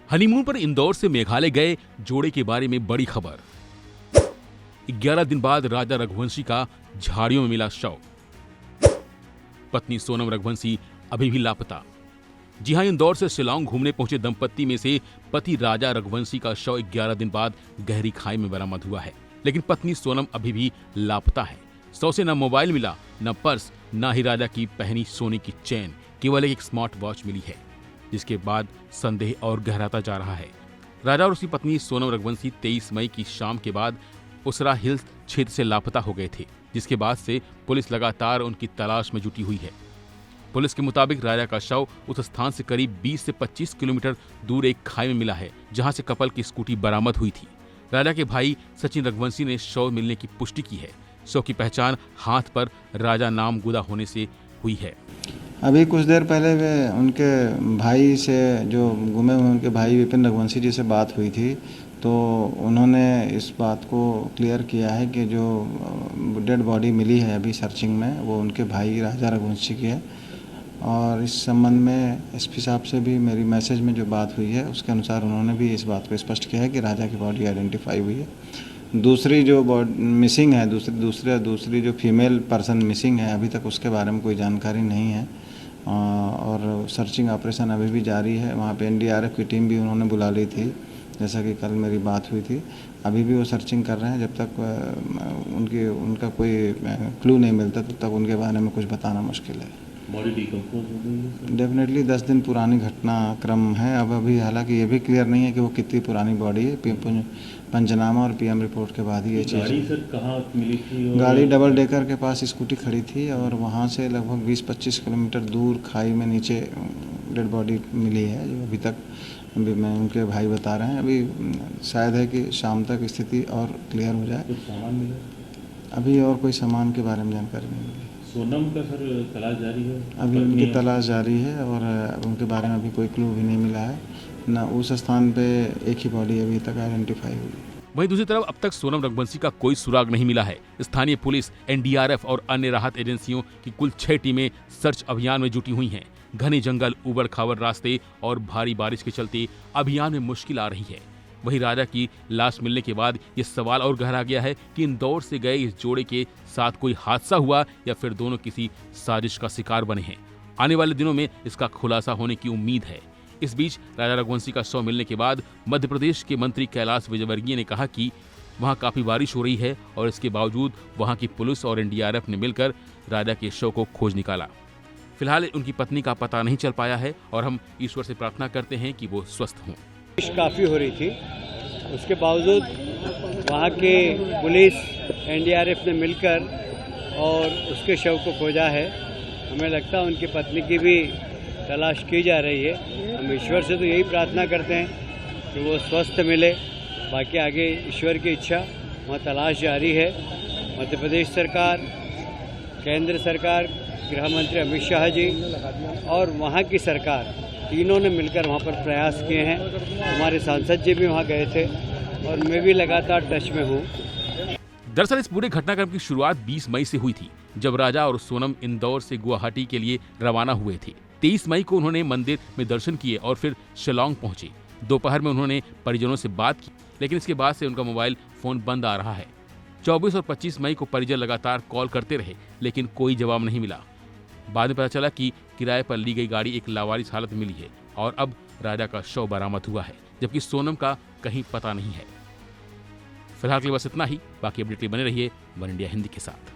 Honeymoon पर इंदौर से मेघालय गए जोड़े के बारे में बड़ी खबर। 11 दिन बाद राजा रघुवंशी का झाड़ियों में मिला शव। पत्नी सोनम रघुवंशी अभी भी लापता। जी हां, इंदौर से शिलांग घूमने पहुंचे दंपत्ति में से पति राजा रघुवंशी का शव 11 दिन बाद गहरी खाई में बरामद हुआ है, लेकिन पत्नी सोनम अभी भी लापता है। शव से न मोबाइल मिला, न पर्स, न ही राजा की पहनी सोने की चेन, केवल एक स्मार्ट वॉच मिली है, जिसके बाद संदेह और गहराता जा रहा है। राजा और उसकी पत्नी सोनम रघुवंशी 23 मई की शाम के बाद उसरा हिल्स क्षेत्र से लापता हो गए थे, जिसके बाद से पुलिस लगातार उनकी तलाश में जुटी हुई है। पुलिस के मुताबिक राजा का शव उस स्थान से करीब 20 से 25 किलोमीटर दूर एक खाई में मिला है, जहां से कपल की स्कूटी बरामद हुई थी। राजा के भाई सचिन रघुवंशी ने शव मिलने की पुष्टि की है। शव की पहचान हाथ पर राजा नाम गुदा होने से हुई है। अभी कुछ देर पहले वे उनके भाई से, जो गुमे हुए उनके भाई विपिन रघुवंशी जी से बात हुई थी, तो उन्होंने इस बात को क्लियर किया है कि जो डेड बॉडी मिली है अभी सर्चिंग में, वो उनके भाई राजा रघुवंशी की है। और इस संबंध में एसपी साहब से भी मेरी मैसेज में जो बात हुई है, उसके अनुसार उन्होंने भी इस बात को स्पष्ट किया है कि राजा की बॉडी आइडेंटिफाई हुई है। दूसरी जो मिसिंग है, दूसरी जो फीमेल पर्सन मिसिंग है, अभी तक उसके बारे में कोई जानकारी नहीं है। और सर्चिंग ऑपरेशन अभी भी जारी है। वहाँ पे एनडीआरएफ की टीम भी उन्होंने बुला ली थी, जैसा कि कल मेरी बात हुई थी। अभी भी वो सर्चिंग कर रहे हैं। जब तक उनका कोई क्लू नहीं मिलता, तब तक उनके बारे में कुछ बताना मुश्किल है। बॉडी डिकम्पोज हो गई है? डेफिनेटली 10 दिन पुरानी घटनाक्रम है। अब अभी हालांकि ये भी क्लियर नहीं है कि वो कितनी पुरानी बॉडी है। पंचनामा और पीएम रिपोर्ट के बाद ही ये चीज़। गाड़ी सर कहाँ मिली थी? गाड़ी डबल डेकर के पास स्कूटी खड़ी थी और वहाँ से लगभग 20-25 किलोमीटर दूर खाई में नीचे डेड बॉडी मिली है, जो अभी तक मैं उनके भाई बता रहे हैं। अभी शायद है कि शाम तक स्थिति और क्लियर हो जाए। कुछ सामान मिला? अभी और कोई सामान के बारे में जानकारी नहीं मिली। सोनम का सर तलाश जारी है? अभी उनकी तलाश जारी है और उनके बारे में अभी कोई क्लू भी नहीं मिला है। न उस स्थान पे एक ही बॉडी अभी तक आइडेंटिफाई हुई। वहीं दूसरी तरफ अब तक सोनम रघुवंशी का कोई सुराग नहीं मिला है। स्थानीय पुलिस, एनडीआरएफ और अन्य राहत एजेंसियों की कुल 6 टीमें सर्च अभियान में जुटी हुई हैं। घने जंगल, उबड़ खाबड़ रास्ते और भारी बारिश के चलते अभियान में मुश्किल आ रही है। वहीं राजा की लाश मिलने के बाद ये सवाल और गहरा गया है कि इंदौर से गए इस जोड़े के साथ कोई हादसा हुआ या फिर दोनों किसी साजिश का शिकार बने हैं। आने वाले दिनों में इसका खुलासा होने की उम्मीद है। इस बीच राजा रघुवंशी का शव मिलने के बाद मध्य प्रदेश के मंत्री कैलाश विजयवर्गीय ने कहा कि वहां काफी बारिश हो रही है और इसके बावजूद वहां की पुलिस और एनडीआरएफ ने मिलकर राजा के शव को खोज निकाला। फिलहाल उनकी पत्नी का पता नहीं चल पाया है और हम ईश्वर से प्रार्थना करते हैं कि वो स्वस्थ हों। बारिश काफ़ी हो रही थी, उसके बावजूद वहाँ के पुलिस, एनडीआरएफ ने मिलकर और उसके शव को खोजा है। हमें लगता है उनकी पत्नी की भी तलाश की जा रही है। हम ईश्वर से तो यही प्रार्थना करते हैं कि वो स्वस्थ मिले। बाकी आगे ईश्वर की इच्छा, वहाँ तलाश जारी है। मध्य प्रदेश सरकार, केंद्र सरकार, गृह मंत्री अमित शाह जी और वहाँ की सरकार, तीनों ने मिलकर वहाँ पर प्रयास किए हैं। हमारे सांसद जी भी वहाँ गए थे और मैं भी लगातार टच में हूँ। दरअसल इस पूरे घटनाक्रम की शुरुआत 20 मई से हुई थी, जब राजा और सोनम इंदौर से गुवाहाटी के लिए रवाना हुए थे। 23 मई को उन्होंने मंदिर में दर्शन किए और फिर शिलांग पहुंचे। दोपहर में उन्होंने परिजनों से बात की, लेकिन इसके बाद से उनका मोबाइल फोन बंद आ रहा है। 24 और 25 मई को परिजन लगातार कॉल करते रहे, लेकिन कोई जवाब नहीं मिला। बाद में पता चला कि किराए पर ली गई गाड़ी एक लावारिस हालत में मिली है और अब राजा का शव बरामद हुआ है, जबकि सोनम का कहीं पता नहीं है। फिलहाल के लिए बस इतना ही। बाकी अपडेट के लिए बने रहिए वन इंडिया हिंदी के साथ।